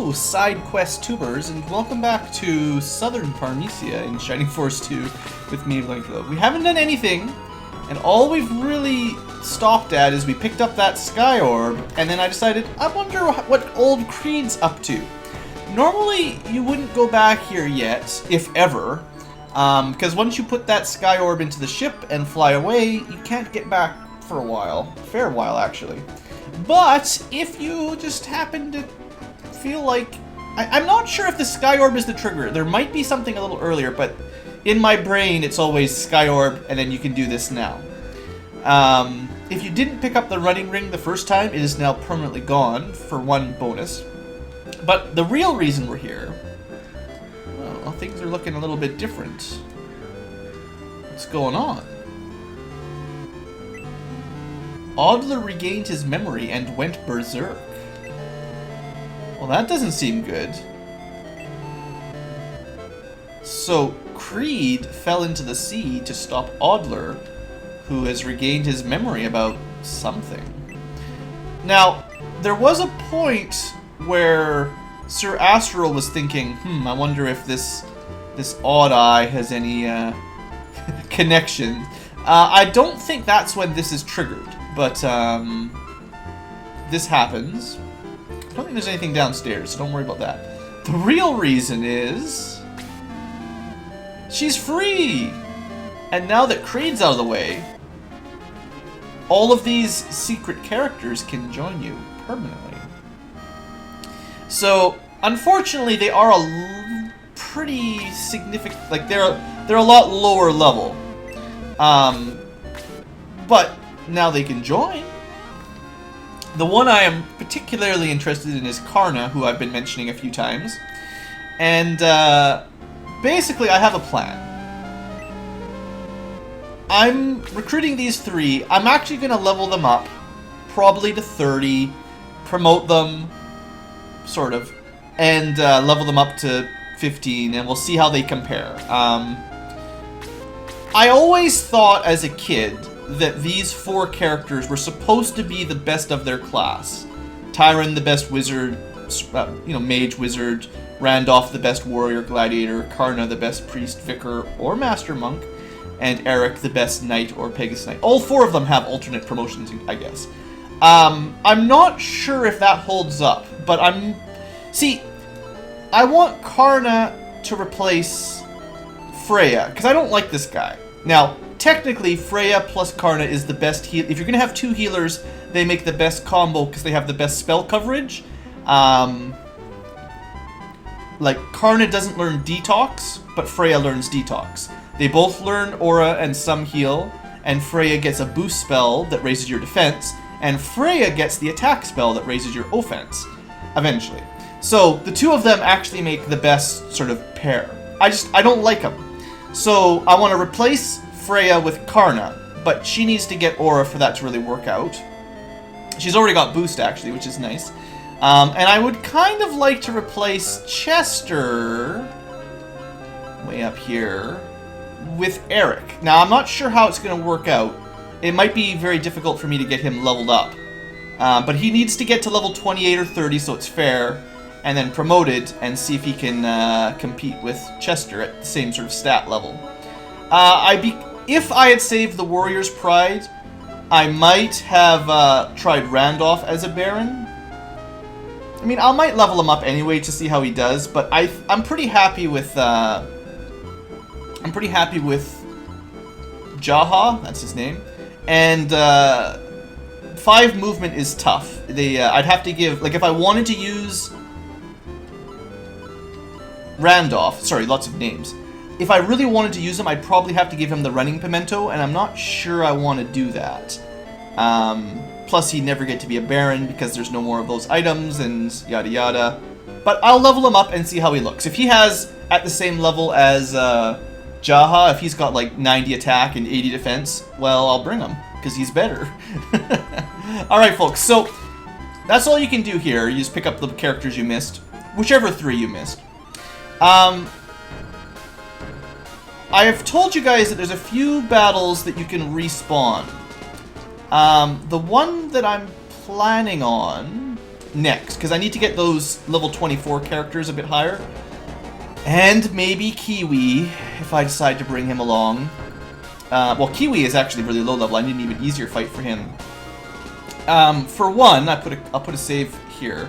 Hello, side quest tubers, and welcome back to Southern Parmecia in Shining Force 2 with me, BlueAnkylo. We haven't done anything, and all we've really stopped at is we picked up that sky orb, and then I decided, I wonder what old Creed's up to. Normally, you wouldn't go back here yet, if ever, because once you put that sky orb into the ship and fly away, you can't get back for a while. A fair while, actually. But if you just happen to feel like... I'm not sure if the sky orb is the trigger. There might be something a little earlier, but in my brain it's always sky orb, and then you can do this now. If you didn't pick up the running ring the first time, it is now permanently gone for one bonus. But the real reason we're here... well, things are looking a little bit different. What's going on? Adler regained his memory and went berserk. Well, that doesn't seem good. So, Creed fell into the sea to stop Adler, who has regained his memory about something. Now, there was a point where Sir Astral was thinking, I wonder if this odd eye has any connection. I don't think that's when this is triggered. But, this happens. I don't think there's anything downstairs, so don't worry about that. The real reason is... she's free! And now that Creed's out of the way, all of these secret characters can join you permanently. So, unfortunately, they are a pretty significant... like, they're a lot lower level. But... now they can join. The one I am particularly interested in is Karna, who I've been mentioning a few times. And basically I have a plan. I'm recruiting these three. I'm actually going to level them up, probably to 30, promote them, sort of, and level them up to 15, and we'll see how they compare. I always thought as a kid that these four characters were supposed to be the best of their class. Tyron the best wizard, mage wizard, Randolph the best warrior gladiator, Karna the best priest, vicar, or master monk, and Eric the best knight or Pegasus knight. All four of them have alternate promotions, I guess. I'm not sure if that holds up, but see, I want Karna to replace Freya, because I don't like this guy. Now, technically, Freya plus Karna is the best heal. If you're going to have two healers, they make the best combo because they have the best spell coverage. Like, Karna doesn't learn Detox, but Freya learns Detox. They both learn Aura and some heal, and Freya gets a boost spell that raises your defense, and Freya gets the attack spell that raises your offense, eventually. So, the two of them actually make the best sort of pair. I don't like them. So, I want to replace Freya with Karna, but she needs to get Aura for that to really work out. She's already got boost, actually, which is nice. And I would kind of like to replace Chester, way up here, with Eric. Now, I'm not sure how it's going to work out. It might be very difficult for me to get him leveled up. But he needs to get to level 28 or 30, so it's fair, and then promoted, and see if he can compete with Chester at the same sort of stat level. If I had saved the Warrior's Pride, I might have tried Randolph as a Baron. I mean, I might level him up anyway to see how he does, but I'm pretty happy with Jaha, that's his name, and 5 movement is tough. I'd have to give, like, if I wanted to use Randolph, sorry, lots of names. If I really wanted to use him, I'd probably have to give him the running pimento, and I'm not sure I want to do that. Plus, he'd never get to be a Baron because there's no more of those items and yada yada. But I'll level him up and see how he looks. If he has at the same level as Jaha, if he's got like 90 attack and 80 defense, well, I'll bring him because he's better. Alright, folks, so that's all you can do here. You just pick up the characters you missed, whichever 3 you missed. I have told you guys that there's a few battles that you can respawn. The one that I'm planning on next, because I need to get those level 24 characters a bit higher. And maybe Kiwi, if I decide to bring him along. Well, Kiwi is actually really low level. I need an even easier fight for him. For one, I'll put a save here.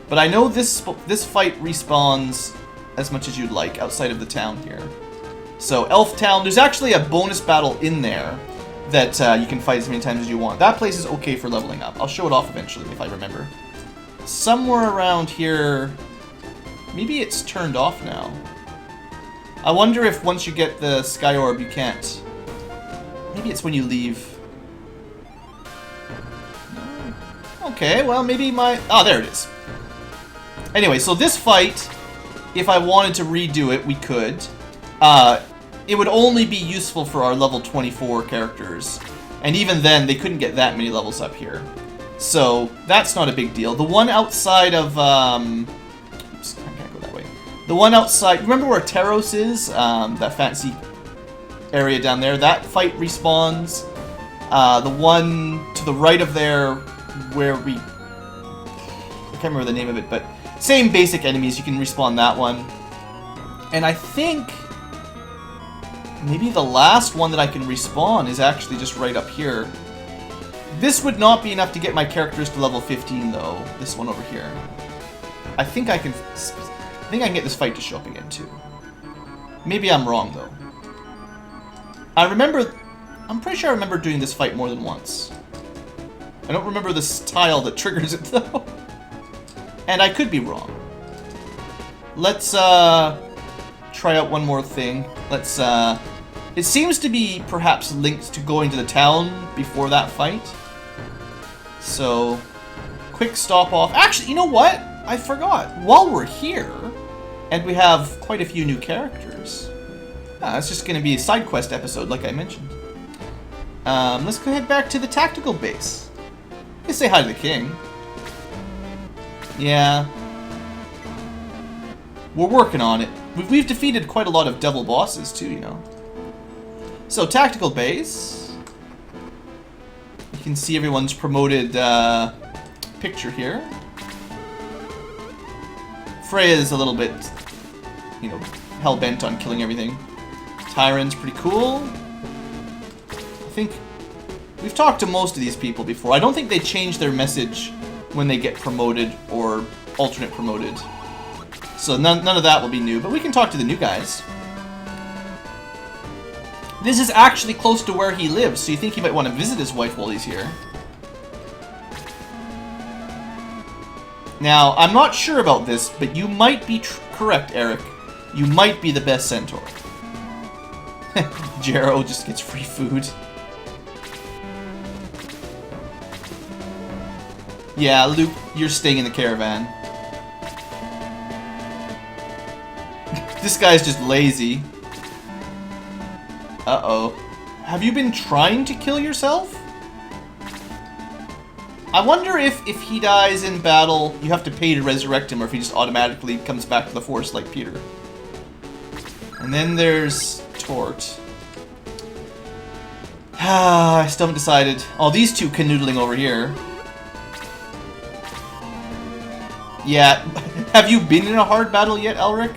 But I know this fight respawns as much as you'd like outside of the town here. So Elf Town, there's actually a bonus battle in there that you can fight as many times as you want. That place is okay for leveling up. I'll show it off eventually if I remember. Somewhere around here, maybe it's turned off now. I wonder if once you get the Sky Orb you can't. Maybe it's when you leave. No? Okay, well maybe my... Oh, there it is. Anyway, so this fight, if I wanted to redo it, we could. It would only be useful for our level 24 characters. And even then, they couldn't get that many levels up here. So, that's not a big deal. The one outside of, oops, I can't go that way. The one outside, remember where Taros is? That fancy area down there? That fight respawns. The one to the right of there, where we... I can't remember the name of it, but same basic enemies. You can respawn that one. And I think... maybe the last one that I can respawn is actually just right up here. This would not be enough to get my characters to level 15, though. This one over here. I think I can get this fight to show up again, too. Maybe I'm wrong, though. I'm pretty sure I remember doing this fight more than once. I don't remember the tile that triggers it, though. And I could be wrong. Let's, try out one more thing. Let's, it seems to be perhaps linked to going to the town before that fight. So, quick stop off. Actually, you know what? I forgot. While we're here, and we have quite a few new characters, it's just going to be a side quest episode, like I mentioned. Let's go head back to the tactical base. Let's say hi to the king. Yeah. We're working on it. We've defeated quite a lot of devil bosses too, you know. So, tactical base. You can see everyone's promoted picture here. Freya's a little bit, you know, hell-bent on killing everything. Tyrant's pretty cool. I think we've talked to most of these people before. I don't think they change their message when they get promoted or alternate promoted. So none of that will be new, but we can talk to the new guys. This is actually close to where he lives, so you think he might want to visit his wife while he's here. Now, I'm not sure about this, but you might be correct, Eric. You might be the best centaur. Jero just gets free food. Yeah, Luke, you're staying in the caravan. This guy's just lazy. Uh-oh. Have you been trying to kill yourself? I wonder if he dies in battle, you have to pay to resurrect him, or if he just automatically comes back to the Force like Peter. And then there's Tort. I still haven't decided. Oh, these two canoodling over here. Yeah. Have you been in a hard battle yet, Elric?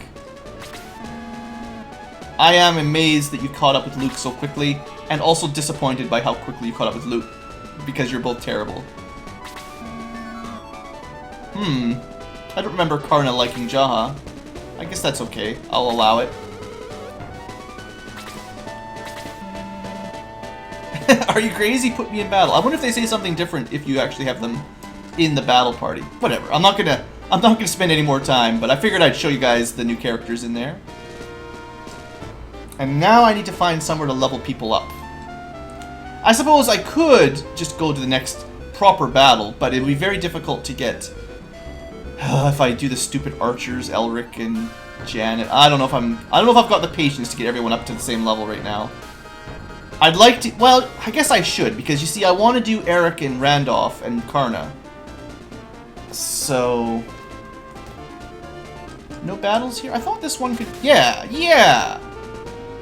I am amazed that you caught up with Luke so quickly, and also disappointed by how quickly you caught up with Luke, because you're both terrible. I don't remember Karna liking Jaha. I guess that's okay. I'll allow it. Are you crazy? Put me in battle. I wonder if they say something different if you actually have them in the battle party. Whatever. I'm not gonna spend any more time, but I figured I'd show you guys the new characters in there. And now I need to find somewhere to level people up. I suppose I could just go to the next proper battle, but it would be very difficult to get if I do the stupid archers, Elric and Janet. I don't know if I've got the patience to get everyone up to the same level right now. I'd like to, well, I guess I should, because you see, I want to do Eric and Randolph and Karna. So, no battles here? I thought this one could, yeah!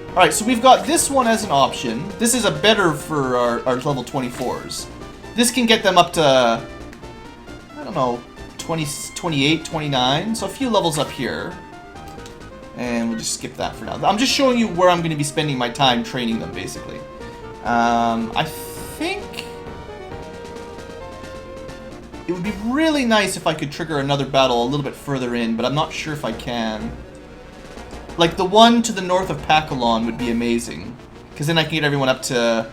Alright, so we've got this one as an option. This is a better for our level 24s. This can get them up to, I don't know, 20, 28, 29. So a few levels up here. And we'll just skip that for now. I'm just showing you where I'm going to be spending my time training them, basically. I think it would be really nice if I could trigger another battle a little bit further in, but I'm not sure if I can. Like, the one to the north of Pakalon would be amazing. Because then I can get everyone up to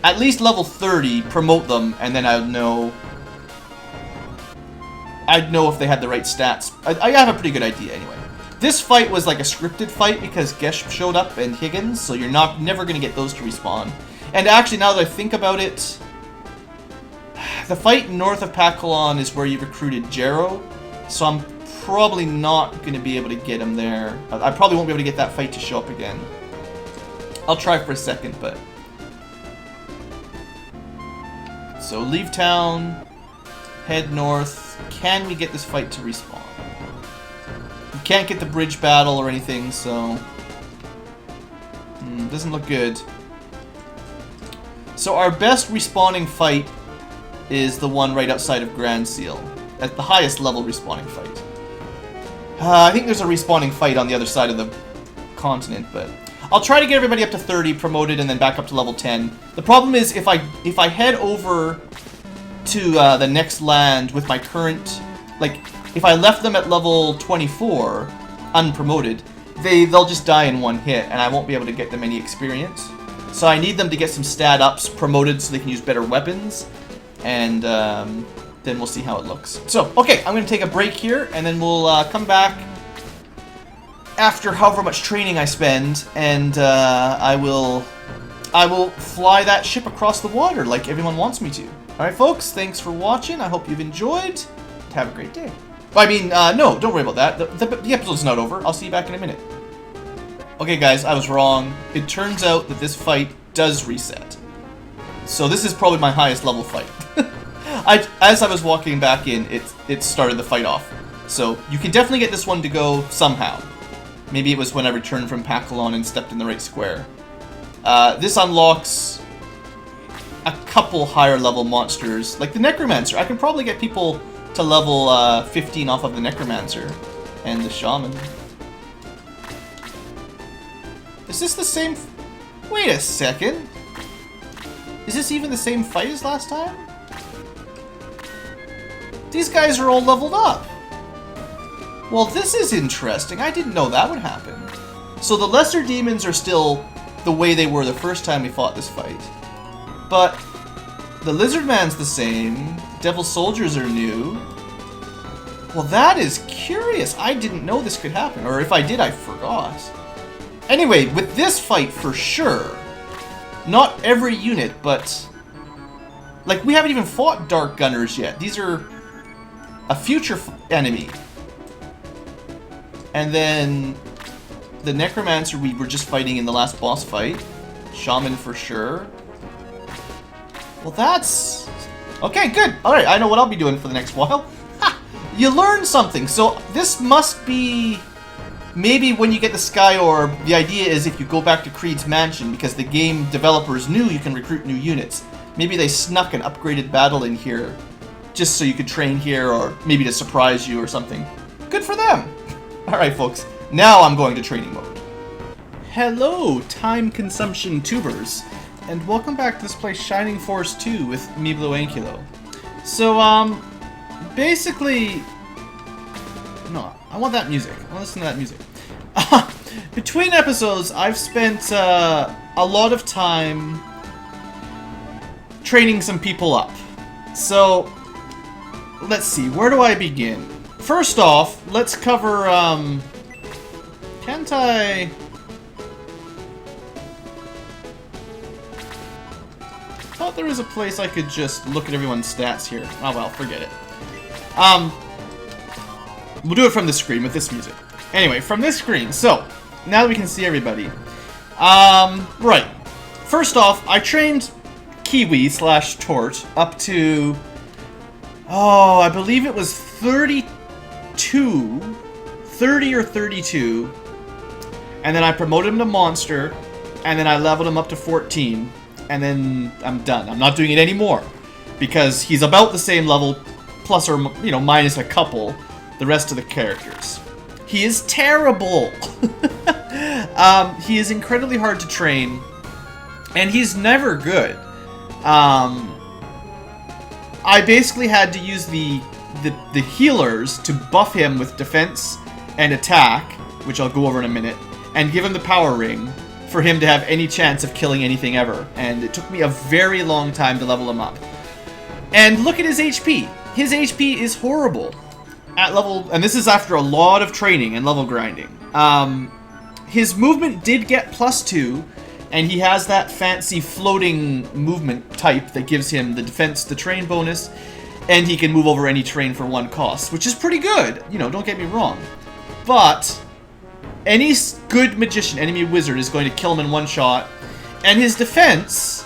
at least level 30, promote them, and then I'd know if they had the right stats. I have a pretty good idea anyway. This fight was like a scripted fight because Gesh showed up and Higgins, so you're never going to get those to respawn. And actually, now that I think about it, the fight north of Pakalon is where you recruited Jero, so I'm probably not going to be able to get him there. I probably won't be able to get that fight to show up again. I'll try for a second, but... So leave town, head north. Can we get this fight to respawn? We can't get the bridge battle or anything, so... doesn't look good. So our best respawning fight is the one right outside of Grand Seal. At the highest level respawning fight. I think there's a respawning fight on the other side of the continent, but... I'll try to get everybody up to 30, promoted, and then back up to level 10. The problem is, if I head over to the next land with my current... Like, if I left them at level 24, unpromoted, they'll just die in one hit, and I won't be able to get them any experience. So I need them to get some stat ups, promoted, so they can use better weapons, and then we'll see how it looks. So, okay, I'm going to take a break here, and then we'll come back after however much training I spend, and I will fly that ship across the water like everyone wants me to. Alright folks, thanks for watching, I hope you've enjoyed, have a great day. I mean, no, don't worry about that, the episode's not over, I'll see you back in a minute. Okay guys, I was wrong. It turns out that this fight does reset. So this is probably my highest level fight. As I was walking back in, it started the fight off. So you can definitely get this one to go somehow. Maybe it was when I returned from Pakalon and stepped in the right square. This unlocks a couple higher level monsters, like the Necromancer. I can probably get people to level 15 off of the Necromancer and the Shaman. Is this the same... Wait a second. Is this even the same fight as last time? These guys are all leveled up. Well, this is interesting. I didn't know that would happen. So the lesser demons are still the way they were the first time we fought this fight. But the Lizard Man's the same. Devil Soldiers are new. Well, that is curious. I didn't know this could happen. Or if I did, I forgot. Anyway, with this fight, for sure, not every unit, but... Like, we haven't even fought Dark Gunners yet. These are a future enemy. And then the Necromancer we were just fighting in the last boss fight. Shaman for sure. Well, that's... Okay, good. Alright, I know what I'll be doing for the next while. Ha! You learn something. So this must be... Maybe when you get the Sky Orb, the idea is if you go back to Creed's Mansion, because the game developers knew you can recruit new units. Maybe they snuck an upgraded battle in here, just so you could train here, or maybe to surprise you or something. Good for them! Alright folks, now I'm going to training mode. Hello, time consumption tubers, and welcome back to this place Shining Force 2 with me, BlueAnkylo. So, basically... No, I want that music. I want to listen to that music. Between episodes, I've spent a lot of time training some people up. So, let's see, where do I begin? First off, let's cover, can't I... I thought there was a place I could just look at everyone's stats here. Oh well, forget it. We'll do it from this screen with this music. Anyway, from this screen, so, now that we can see everybody. Right. First off, I trained Kiwi / Tort up to... Oh, I believe it was 30 or 32, and then I promoted him to Monster, and then I leveled him up to 14, and then I'm done. I'm not doing it anymore, because he's about the same level plus or, you know, minus a couple, the rest of the characters. He is terrible! He is incredibly hard to train, and he's never good. I basically had to use the healers to buff him with defense and attack, which I'll go over in a minute, and give him the power ring for him to have any chance of killing anything ever. And it took me a very long time to level him up. And look at his HP. His HP is horrible. At level, and this is after a lot of training and level grinding. His movement did get +2, and he has that fancy floating movement type that gives him the defense, the terrain bonus, and he can move over any terrain for 1 cost, which is pretty good, you know, don't get me wrong. But any good magician, enemy wizard, is going to kill him in 1 shot, and his defense,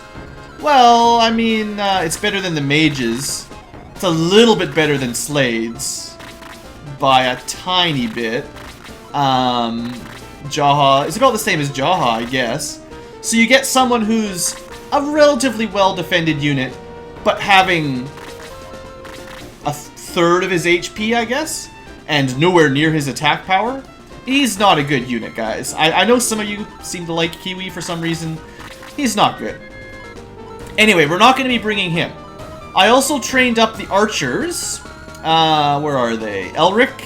well, I mean, it's better than the mages. It's a little bit better than Slade's, by a tiny bit. Jaha is about the same as Jaha, I guess. So you get someone who's a relatively well-defended unit, but having a third of his HP, I guess, and nowhere near his attack power. He's not a good unit, guys. I know some of you seem to like Kiwi for some reason. He's not good. Anyway, we're not going to be bringing him. I also trained up the archers. Where are they? Elric?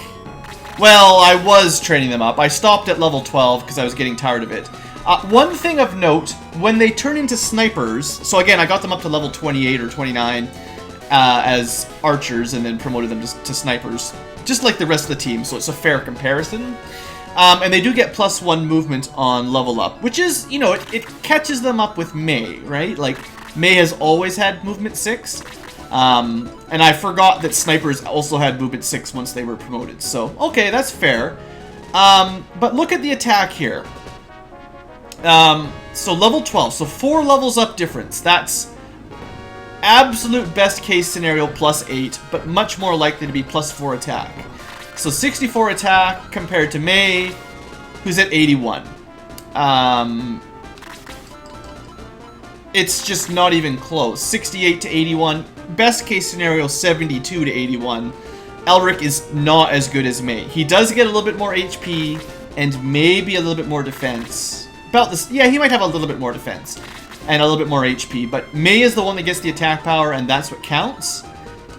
Well, I was training them up. I stopped at level 12 because I was getting tired of it. One thing of note, when they turn into snipers, so again, I got them up to level 28 or 29 as archers and then promoted them to snipers, just like the rest of the team, so it's a fair comparison. And they do get +1 movement on level up, which is, you know, it catches them up with May, right? Like, May has always had movement 6. And I forgot that snipers also had movement 6 once they were promoted. So, okay, that's fair. But look at the attack here. So level 12. So 4 levels up difference. That's absolute best case scenario +8, but much more likely to be +4 attack. So 64 attack compared to May, who's at 81. It's just not even close. 68 to 81. Best case scenario, 72 to 81. Elric is not as good as May. He does get a little bit more HP and maybe a little bit more defense. About this, yeah, he might have a little bit more defense and a little bit more HP, but May is the one that gets the attack power, and that's what counts.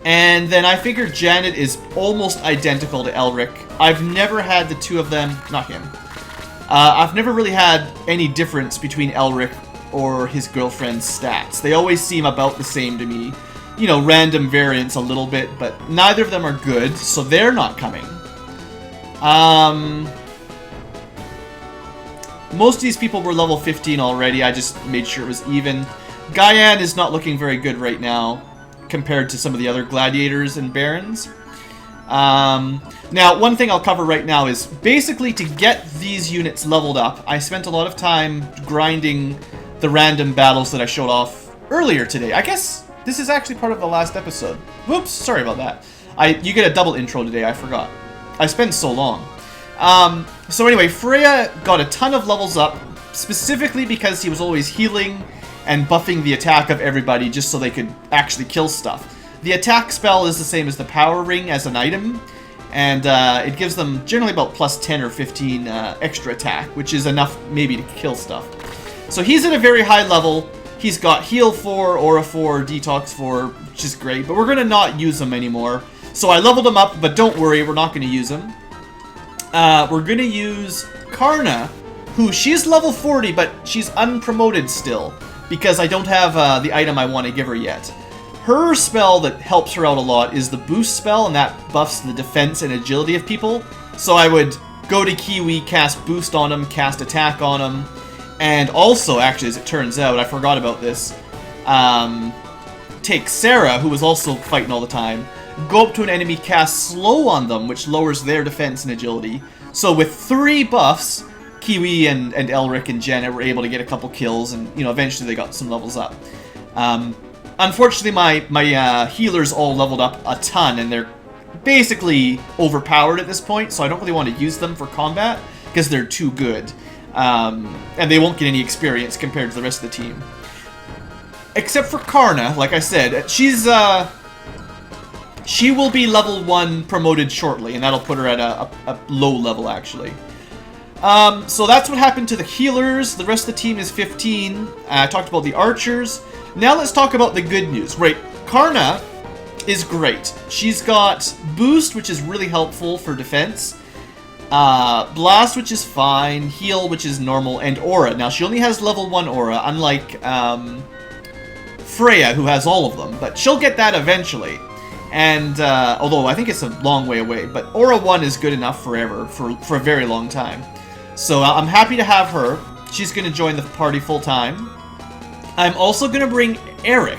And then I figure Janet is almost identical to Elric. I've never had the two of them, not him. I've never really had any difference between Elric or his girlfriend's stats. They always seem about the same to me. You know, random variants a little bit, but neither of them are good, so they're not coming. Most of these people were level 15 already. I just made sure it was even. Gaian is not looking very good right now compared to some of the other gladiators and barons. Now, one thing I'll cover right now is basically to get these units leveled up, I spent a lot of time grinding the random battles that I showed off earlier today. I guess this is actually part of the last episode. Whoops, sorry about that. You get a double intro today, I forgot. I spent so long. So anyway, Freya got a ton of levels up, specifically because he was always healing and buffing the attack of everybody just so they could actually kill stuff. The attack spell is the same as the power ring as an item, and it gives them generally about +10 or 15 extra attack, which is enough maybe to kill stuff. So he's at a very high level. He's got heal 4, aura 4, detox 4, which is great, but we're going to not use him anymore. So I leveled him up, but don't worry, we're not going to use him. We're going to use Karna, who she's level 40, but she's unpromoted still, because I don't have the item I want to give her yet. Her spell that helps her out a lot is the boost spell, and that buffs the defense and agility of people. So I would go to Kiwi, cast boost on him, cast attack on him, and also, actually, as it turns out, I forgot about this, take Sarah, who was also fighting all the time, go up to an enemy, cast slow on them, which lowers their defense and agility. So with 3 buffs, Kiwi and Elric and Janet were able to get a couple kills, and you know, eventually they got some levels up. Unfortunately, my healers all leveled up a ton, and they're basically overpowered at this point, so I don't really want to use them for combat, because they're too good. And they won't get any experience compared to the rest of the team. Except for Karna, like I said, she's She will be level 1 promoted shortly, and that'll put her at a low level, actually. So that's what happened to the healers. The rest of the team is 15. I talked about the archers. Now let's talk about the good news. Right, Karna is great. She's got boost, which is really helpful for defense. Blast, which is fine. Heal, which is normal. And aura. Now, she only has level 1 aura, unlike Freya, who has all of them. But she'll get that eventually. And, although I think it's a long way away. But aura 1 is good enough forever, for a very long time. So I'm happy to have her. She's going to join the party full time. I'm also going to bring Eric.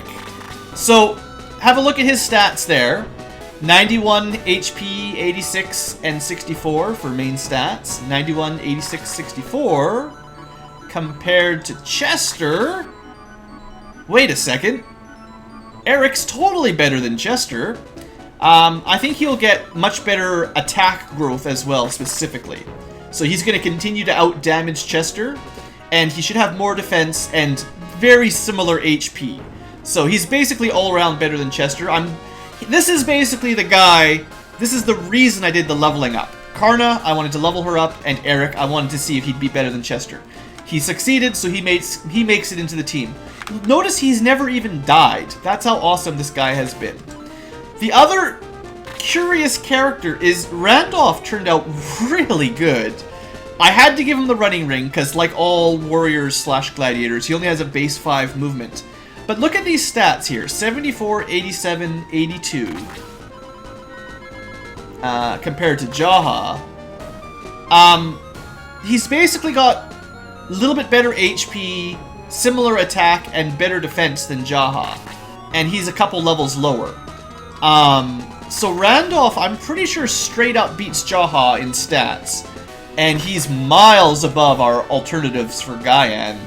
So, have a look at his stats there. 91 HP, 86, and 64 for main stats. 91, 86, 64. Compared to Chester. Wait a second. Eric's totally better than Chester. I think he'll get much better attack growth as well, specifically. So he's going to continue to out-damage Chester, and he should have more defense and very similar HP. So he's basically all-around better than Chester. This is basically the guy, this is the reason I did the leveling up. Karna, I wanted to level her up, and Eric, I wanted to see if he'd be better than Chester. He succeeded, so he makes it into the team. Notice he's never even died. That's how awesome this guy has been. The other curious character is Randolph turned out really good. I had to give him the running ring because, like all warriors slash gladiators, he only has a base 5 movement. But look at these stats here. 74, 87, 82. Compared to Jaha. He's basically got a little bit better HP, similar attack, and better defense than Jaha. And he's a couple levels lower. So Randolph, I'm pretty sure straight up beats Jaha in stats. And he's miles above our alternatives for Gaian.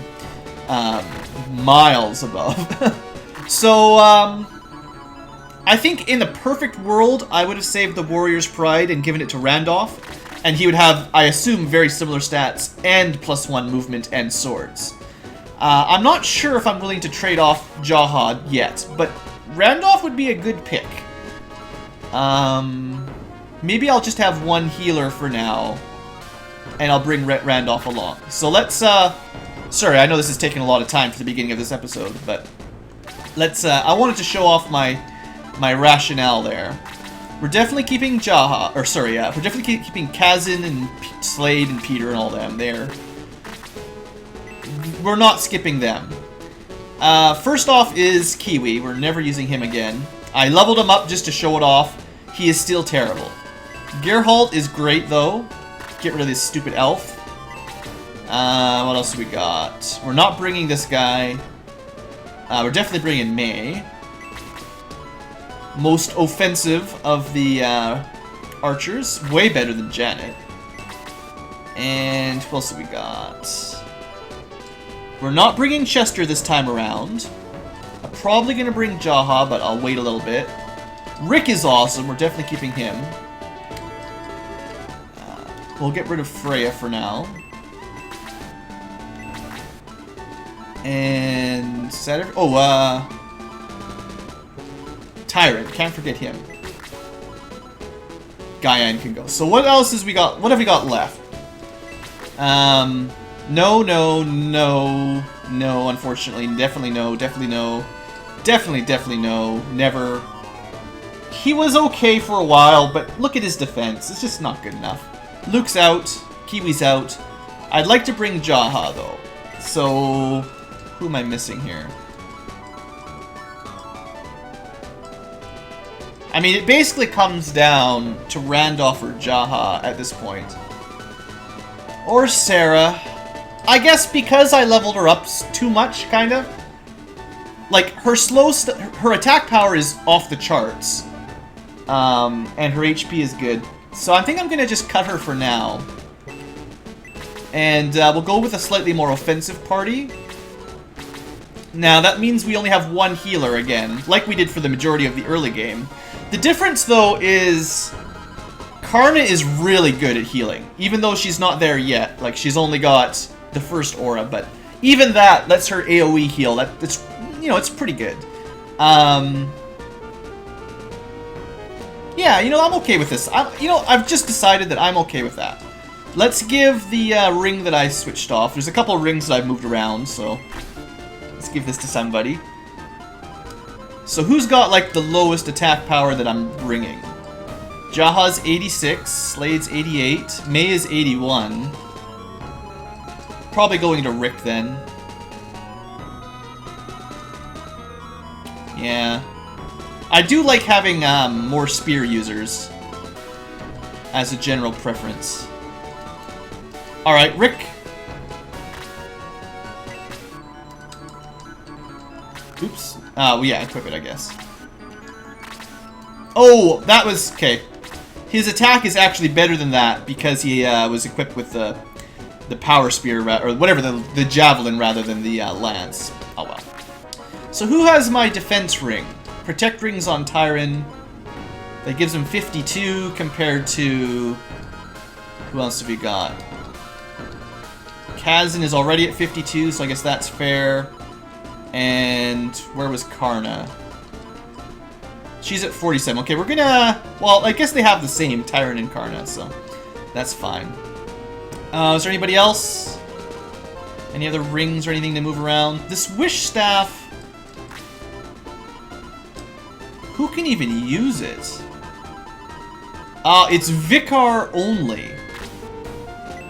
Miles above. So, I think in the perfect world, I would have saved the Warrior's Pride and given it to Randolph. And he would have, I assume, very similar stats and +1 movement and swords. I'm not sure if I'm willing to trade off Jaha yet, but Randolph would be a good pick. Maybe I'll just have one healer for now, and I'll bring Randolph along. So let's, sorry, I know this is taking a lot of time for the beginning of this episode, but let's, I wanted to show off my rationale there. We're definitely keeping Jaha, or sorry, yeah, we're definitely keeping Kazin and Slade and Peter and all them there. We're not skipping them. First off is Kiwi. We're never using him again. I leveled him up just to show it off. He is still terrible. Geralt is great, though. Get rid of this stupid elf. What else do we got? We're not bringing this guy. We're definitely bringing May. Most offensive of the archers. Way better than Janet. And what else do we got? We're not bringing Chester this time around. I'm probably going to bring Jaha, but I'll wait a little bit. Rick is awesome. We're definitely keeping him. We'll get rid of Freya for now. And... Tyrant. Can't forget him. Gaian can go. So what else has we got? What have we got left? No, unfortunately. Definitely no, definitely no. Definitely no. Never. He was okay for a while, but look at his defense. It's just not good enough. Luke's out. Kiwi's out. I'd like to bring Jaha, though. So, who am I missing here? I mean, it basically comes down to Randolph or Jaha at this point. Or Sarah. I guess because I leveled her up too much, kind of. Like, her her attack power is off the charts. And her HP is good. So I think I'm going to just cut her for now. And we'll go with a slightly more offensive party. Now, that means we only have one healer again, like we did for the majority of the early game. The difference, though, is Karna is really good at healing, even though she's not there yet. Like, she's only got the first aura, but even that lets her AoE heal. That's, you know, it's pretty good. Yeah, you know, I'm okay with this. I've just decided that I'm okay with that. Let's give the ring that I switched off. There's a couple of rings that I've moved around, so let's give this to somebody. So who's got, like, the lowest attack power that I'm bringing? Jaha's 86, Slade's 88, May is 81. Probably going to Rick then. Yeah. I do like having more spear users as a general preference. Alright, Rick. Oops. Well, yeah, equip it, I guess. Oh, that was... Okay. His attack is actually better than that because he was equipped with the power spear, or whatever, the javelin rather than the lance. Oh well. So who has my defense ring? Protect rings on Tyron. That gives him 52 compared to... Who else have we got? Kazan is already at 52, so I guess that's fair. And where was Karna? She's at 47. Okay, we're gonna... Well, I guess they have the same, Tyron and Karna, so that's fine. Is there anybody else? Any other rings or anything to move around? This wish staff... Who can even use it? It's Vicar only.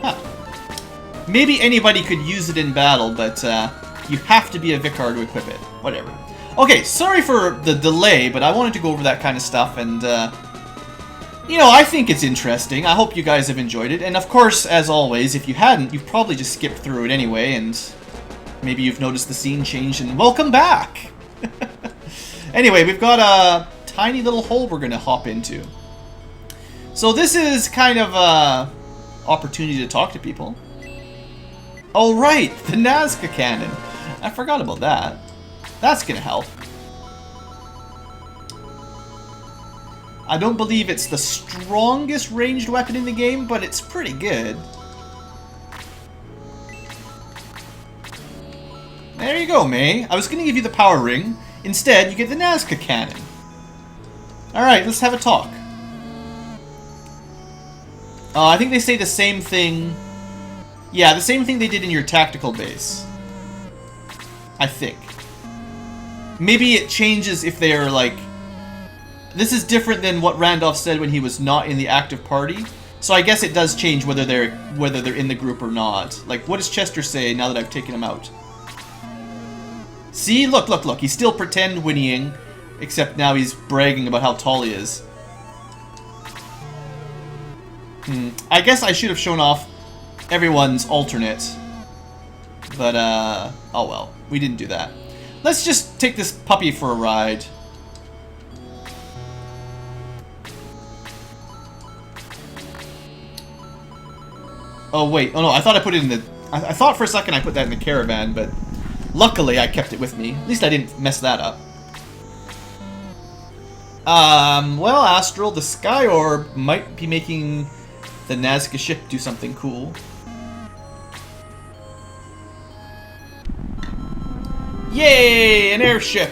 Huh. Maybe anybody could use it in battle, but you have to be a Vicar to equip it. Whatever. Okay, sorry for the delay, but I wanted to go over that kind of stuff, and, you know, I think it's interesting. I hope you guys have enjoyed it, and of course, as always, if you hadn't, you've probably just skipped through it anyway, and maybe you've noticed the scene change, and welcome back! Anyway, we've got a tiny little hole we're going to hop into. So this is kind of a opportunity to talk to people. Oh right, the Nazca cannon. I forgot about that. That's going to help. I don't believe it's the strongest ranged weapon in the game, but it's pretty good. There you go, May. I was going to give you the power ring. Instead, you get the Nazca cannon. Alright, let's have a talk. I think they say the same thing. Yeah, the same thing they did in your tactical base. I think. Maybe it changes if they're like... This is different than what Randolph said when he was not in the active party. So I guess it does change whether they're in the group or not. Like, what does Chester say now that I've taken him out? See? Look, look, look. He's still pretend whinnying, except now he's bragging about how tall he is. I guess I should have shown off everyone's alternate. But, oh well. We didn't do that. Let's just take this puppy for a ride. Oh, wait. Oh, no. I thought I put it in the... I thought for a second I put that in the caravan, but... Luckily, I kept it with me. At least I didn't mess that up. Well, Astral, the Sky Orb might be making the Nazca ship do something cool. Yay! An airship!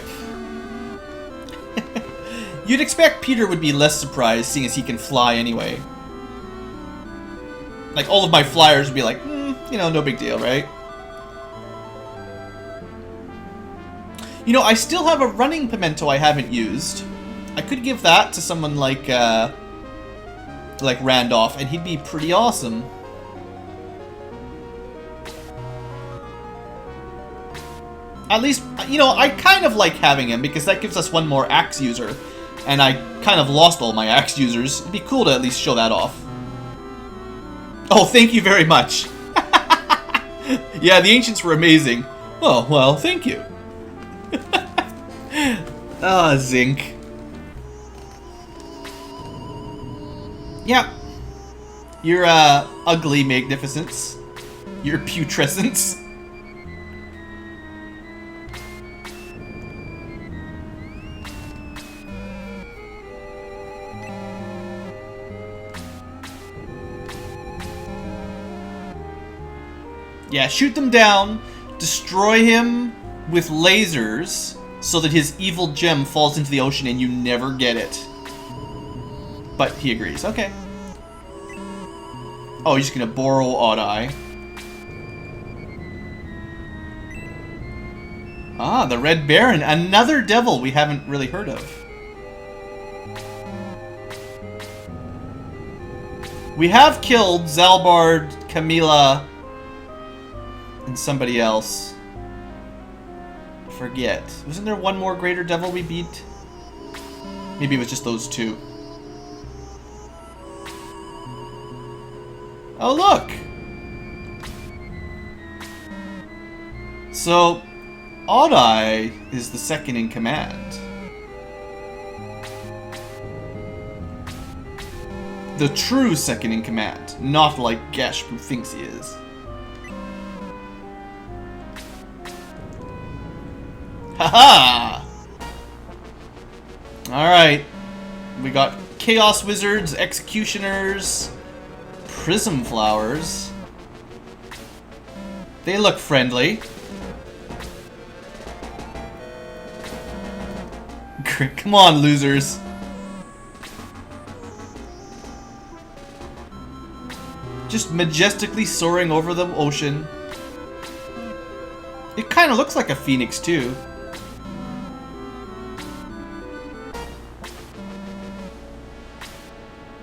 You'd expect Peter would be less surprised, seeing as he can fly anyway. Like, all of my flyers would be like, you know, no big deal, right? You know, I still have a running pimento I haven't used. I could give that to someone like Randolph, and he'd be pretty awesome. At least, you know, I kind of like having him, because that gives us one more axe user. And I kind of lost all my axe users. It'd be cool to at least show that off. Oh, thank you very much. Yeah, the ancients were amazing. Oh, well, thank you. Ah, Zinc. Yeah. Your, ugly magnificence. Your putrescence. Yeah, shoot them down, destroy him with lasers, so that his evil gem falls into the ocean and you never get it. But he agrees. Okay. Oh, he's just gonna borrow Odd Eye. Ah, the Red Baron. Another devil we haven't really heard of. We have killed Zalbard, Camila, and somebody else. Forget. Wasn't there one more greater devil we beat? Maybe it was just those two. Oh, look! So, Odd Eye is the second in command. The true second in command, not like Gesh who thinks he is. Haha! Alright. We got Chaos Wizards, Executioners, Prism Flowers. They look friendly. Come on, losers. Just majestically soaring over the ocean. It kind of looks like a phoenix, too.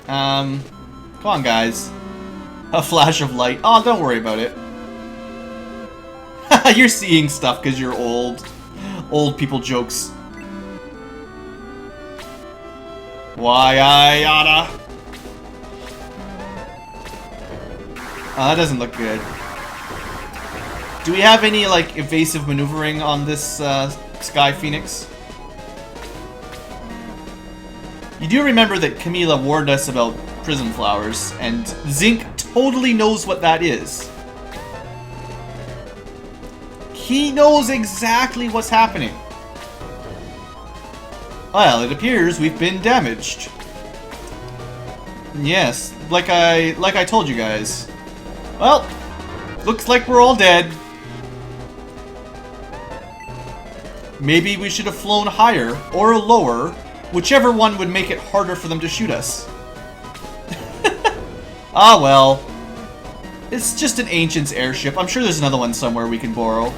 Come on, guys. A flash of light. Oh, don't worry about it. You're seeing stuff because you're old. Old people jokes. Why I oughta. Oh, that doesn't look good. Do we have any, like, evasive maneuvering on this Sky Phoenix? You do remember that Camila warned us about Prism Flowers, and Zinc totally knows what that is. He knows exactly what's happening. Well, it appears we've been damaged. Yes, like I told you guys. Well, looks like we're all dead. Maybe we should have flown higher or lower, whichever one would make it harder for them to shoot us. Ah well. It's just an Ancient's airship. I'm sure there's another one somewhere we can borrow.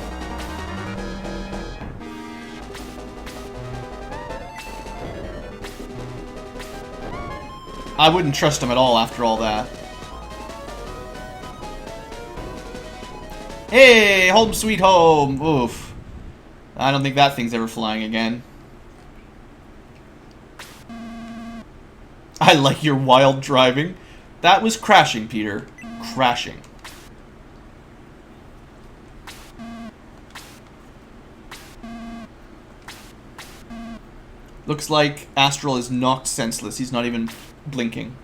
I wouldn't trust him at all after all that. Hey, home sweet home. Oof. I don't think that thing's ever flying again. I like your wild driving. That was crashing, Peter. Crashing. Looks like Astral is knocked senseless. He's not even blinking.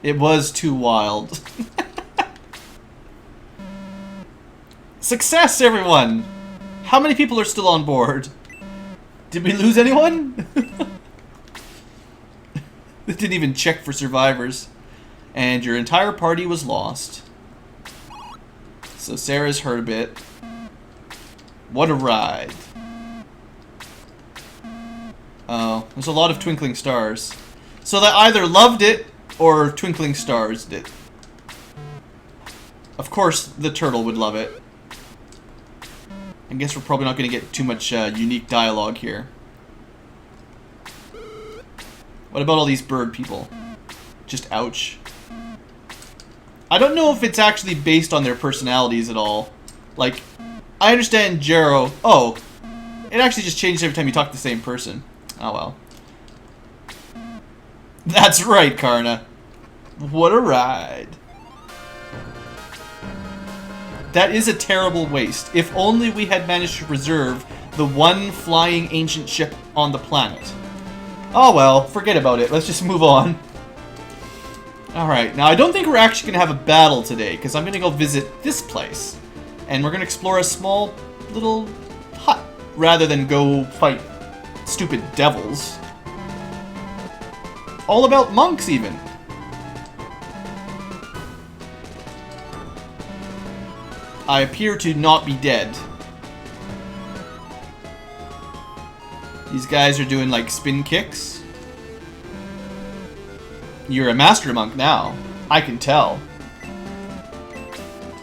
It was too wild. Success, everyone! How many people are still on board? Did we lose anyone? They didn't even check for survivors. And your entire party was lost. So Sarah's hurt a bit. What a ride. Oh, there's a lot of twinkling stars. So they either loved it or twinkling stars did. Of course, the turtle would love it. I guess we're probably not going to get too much unique dialogue here. What about all these bird people? Just ouch. I don't know if it's actually based on their personalities at all. Like, I understand Jero. Oh, it actually just changed every time you talk to the same person. Oh well. That's right, Karna. What a ride. That is a terrible waste. If only we had managed to preserve the one flying ancient ship on the planet. Oh well, forget about it. Let's just move on. Alright, now I don't think we're actually going to have a battle today, because I'm going to go visit this place. And we're going to explore a small little hut, rather than go fight stupid devils. All about monks, even. I appear to not be dead. These guys are doing like spin kicks. You're a master monk now. I can tell.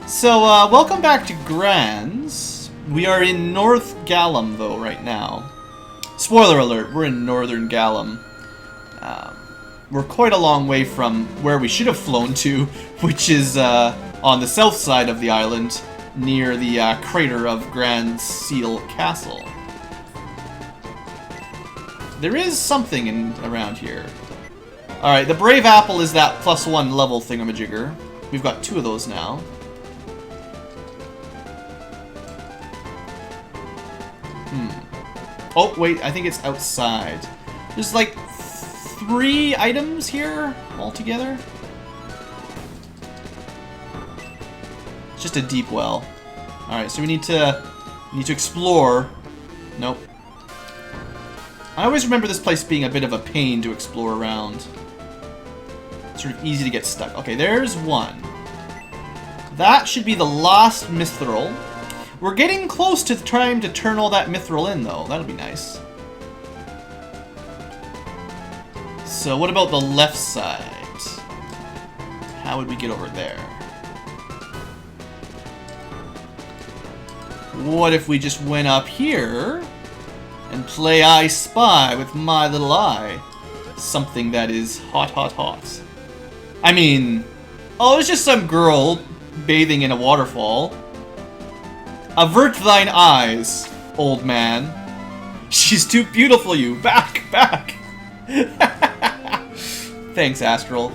So, welcome back to Grands. We are in North Gallum, though, right now. Spoiler alert, we're in Northern Gallum. We're quite a long way from where we should have flown to, which is on the south side of the island, near the crater of Grand Seal Castle. There is something around here. Alright, the Brave Apple is that +1 level thingamajigger. We've got 2 of those now. Oh, wait, I think it's outside. There's like 3 items here altogether. It's just a deep well. Alright, so we need to explore. Nope. I always remember this place being a bit of a pain to explore around. Sort of easy to get stuck. Okay, there's one. That should be the last mithril. We're getting close to trying to turn all that mithril in, though. That'll be nice. So what about the left side? How would we get over there? What if we just went up here and play I Spy with my little eye? Something that is hot, hot, hot. I mean, oh, it's just some girl bathing in a waterfall. Avert thine eyes, old man. She's too beautiful, you. Back, back. Thanks, Astral.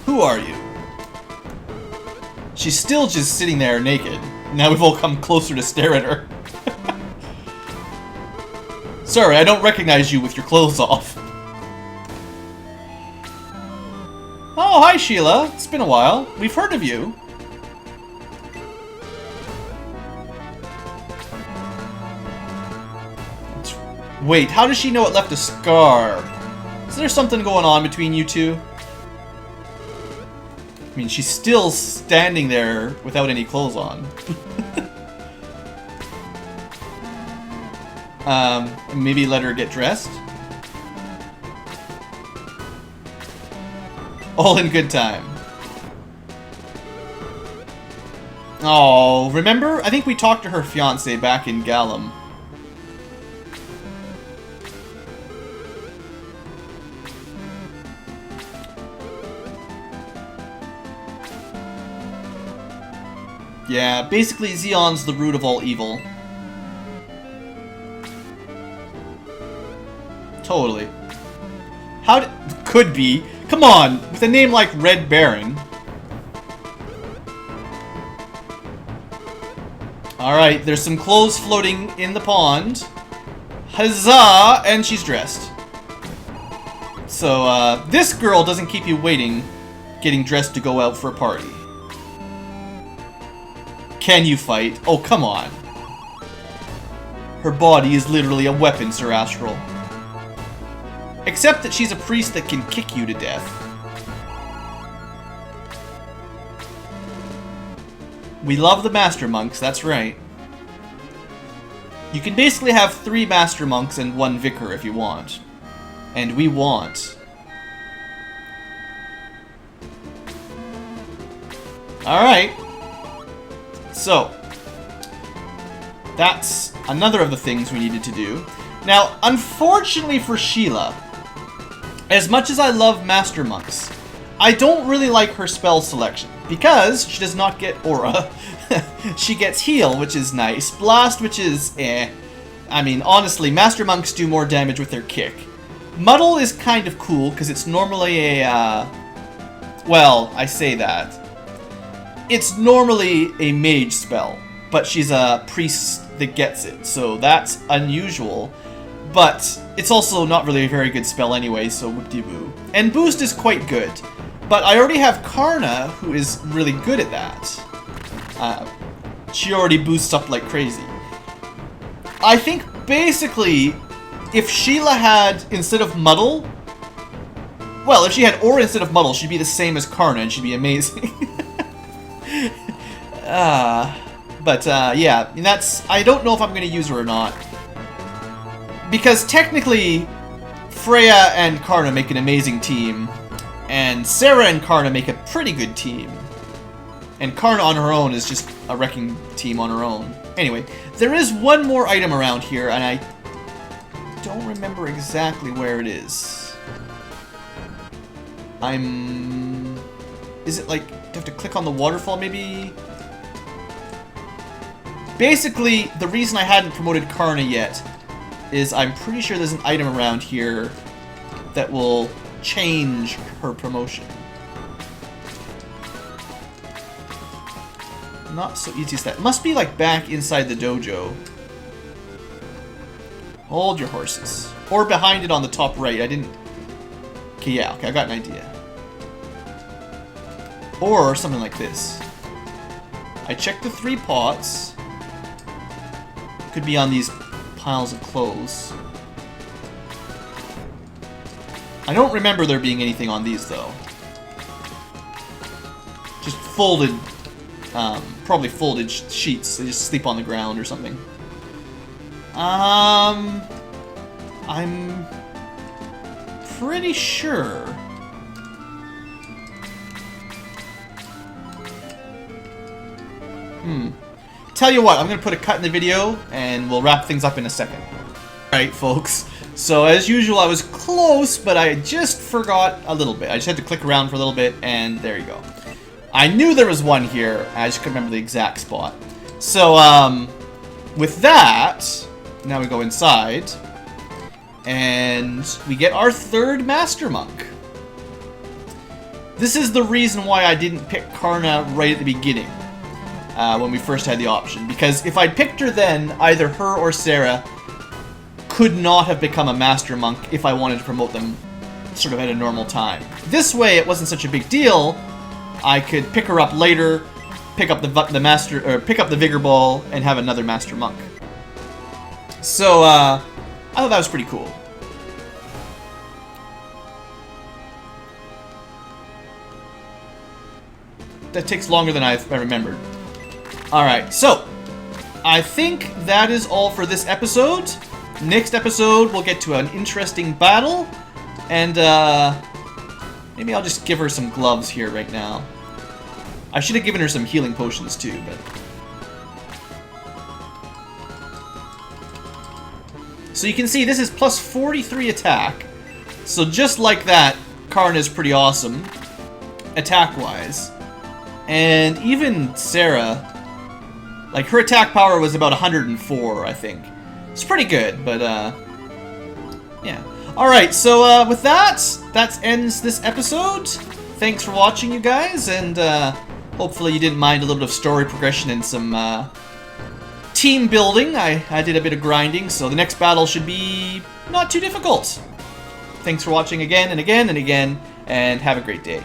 Who are you? She's still just sitting there naked. Now we've all come closer to stare at her. Sorry, I don't recognize you with your clothes off. Oh, hi Sheila. It's been a while. We've heard of you. Wait, how does she know it left a scar? Is there something going on between you two? I mean, she's still standing there without any clothes on. Maybe let her get dressed? All in good time. Oh, remember? I think we talked to her fiancé back in Gallum. Yeah, basically Xeon's the root of all evil. Totally. Could be. Come on, with a name like Red Baron. Alright, there's some clothes floating in the pond. Huzzah! And she's dressed. So, this girl doesn't keep you waiting, getting dressed to go out for a party. Can you fight? Oh, come on. Her body is literally a weapon, Sir Astral. Except that she's a priest that can kick you to death. We love the Master Monks, that's right. You can basically have 3 Master Monks and 1 Vicar if you want. And we want. Alright. So, that's another of the things we needed to do. Now, unfortunately for Sheila, as much as I love Master Monks, I don't really like her spell selection, because she does not get Aura. She gets Heal, which is nice, Blast, which is eh. I mean, honestly, Master Monks do more damage with their kick. Muddle is kind of cool, because it's normally a, well, I say that. It's normally a mage spell, but she's a priest that gets it, so that's unusual. But it's also not really a very good spell anyway, so whoop-de-boo. And Boost is quite good, but I already have Karna, who is really good at that. She already boosts up like crazy. I think, basically, if Sheila had, instead of Muddle... Well, if she had Aura instead of Muddle, she'd be the same as Karna, and she'd be amazing. Yeah, that's... I don't know if I'm going to use her or not. Because technically, Freya and Karna make an amazing team. And Sarah and Karna make a pretty good team. And Karna on her own is just a wrecking team on her own. Anyway, there is one more item around here, and I don't remember exactly where it is. Is it like... do I have to click on the waterfall, maybe? Basically, the reason I hadn't promoted Karna yet is I'm pretty sure there's an item around here that will change her promotion. Not so easy as that. Must be like back inside the dojo. Hold your horses. Or behind it on the top right. I didn't... Okay, yeah, okay, I got an idea. Or something like this. I checked the 3 pots. Could be on these piles of clothes. I don't remember there being anything on these, though. Just folded... probably folded sheets. They just sleep on the ground or something. I'm pretty sure. Tell you what, I'm gonna put a cut in the video and we'll wrap things up in a second. Alright, folks. So as usual, I was close, but I just forgot a little bit. I just had to click around for a little bit, and there you go. I knew there was one here, I just couldn't remember the exact spot. So, with that, now we go inside, and we get our 3rd Master Monk. This is the reason why I didn't pick Karna right at the beginning, when we first had the option. Because if I'd picked her then, either her or Sarah could not have become a Master Monk if I wanted to promote them sort of at a normal time. This way, it wasn't such a big deal. I could pick her up later, pick up the Vigor Ball, and have another Master Monk. So, I thought that was pretty cool. That takes longer than I remembered. Alright, so, I think that is all for this episode. Next episode, we'll get to an interesting battle, and, maybe I'll just give her some gloves here right now. I should have given her some healing potions too, but... So you can see this is plus 43 attack. So just like that, Karna is pretty awesome, attack-wise. And even Sarah, like her attack power was about 104, I think. It's pretty good, but yeah. Alright, so with that ends this episode. Thanks for watching, you guys, and hopefully you didn't mind a little bit of story progression and some team building. I did a bit of grinding, so the next battle should be not too difficult. Thanks for watching again and again and again, and have a great day.